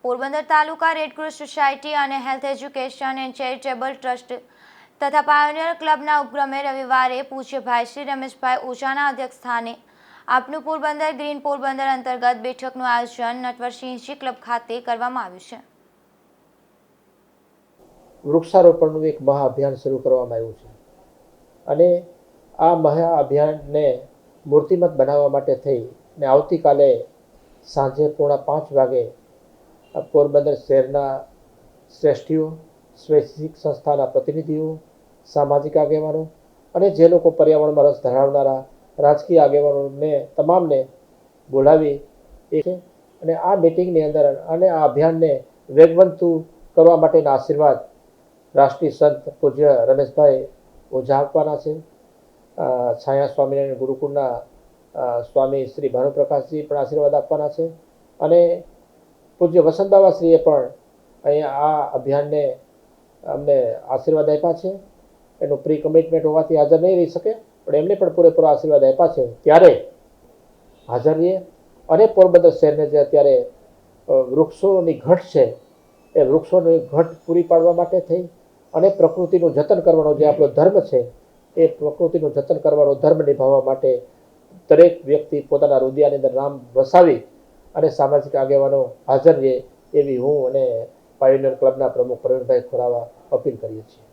પોરબંદર તાલુકા Red Cross society અને health education and charitable trust તથા pioneer ક્લબના ઉપક્રમે રવિવારે પૂજ્યભાઈ શ્રી રમેશભાઈ ઓઝાના અધ્યક્ષસ્થાને આપનું પોરબંદર ગ્રીન પોરબંદર અંતર્ગત બેઠકનું આયોજન નટવરસિંહજી ક્લબ ખાતે કરવામાં આવ્યું છે. વૃક્ષારોપણનું એક મહાઅભિયાન શરૂ કરવામાં આવ્યું છે અને આ મહાઅભિયાનને મૂર્તિમંત બનાવવા માટે થઈને આવતીકાલે સાંજે 4:45 વાગે પોરબંદર શહેરના શ્રેષ્ઠીઓ, સ્વૈચ્છિક સંસ્થાના પ્રતિનિધિઓ, સામાજિક આગેવાનો અને જે લોકો પર્યાવરણમાં રસ ધરાવનારા રાજકીય આગેવાનોને તમામને બોલાવી છે અને આ મિટિંગની અંદર અને આ અભિયાનને વેગવંતું કરવા માટેના આશીર્વાદ રાષ્ટ્રીય સંત પૂજ્ય રમેશભાઈ ઓઝા આપવાના છે. છાયા સ્વામિનારાયણ ગુરુકુળના સ્વામી શ્રી ભાનુપ્રકાશજી પણ આશીર્વાદ આપવાના છે અને પૂજ્ય વસંત બાબાશ્રીએ પણ અહીંયા આ અભિયાનને અમને આશીર્વાદ આપ્યા છે. એનું પ્રી કમિટમેન્ટ હોવાથી હાજર નહીં રહી શકે, પણ એમને પણ પૂરેપૂરા આશીર્વાદ આપ્યા છે. ત્યારે હાજર રહીએ અને પોરબંદર શહેરને જે અત્યારે વૃક્ષોની ઘટ છે એ વૃક્ષોની ઘટ પૂરી પાડવા માટે થઈ અને પ્રકૃતિનું જતન કરવાનો જે આપણો ધર્મ છે એ પ્રકૃતિનું જતન કરવાનો ધર્મ નિભાવવા માટે દરેક વ્યક્તિ પોતાના હૃદયની અંદર નામ વસાવી અને સામાજિક આગેવાનો હાજર રહે એવી હું અને પાયોનિયર ક્લબના પ્રમુખ પ્રવીણભાઈ ખોરાવા અપીલ કરીએ છીએ.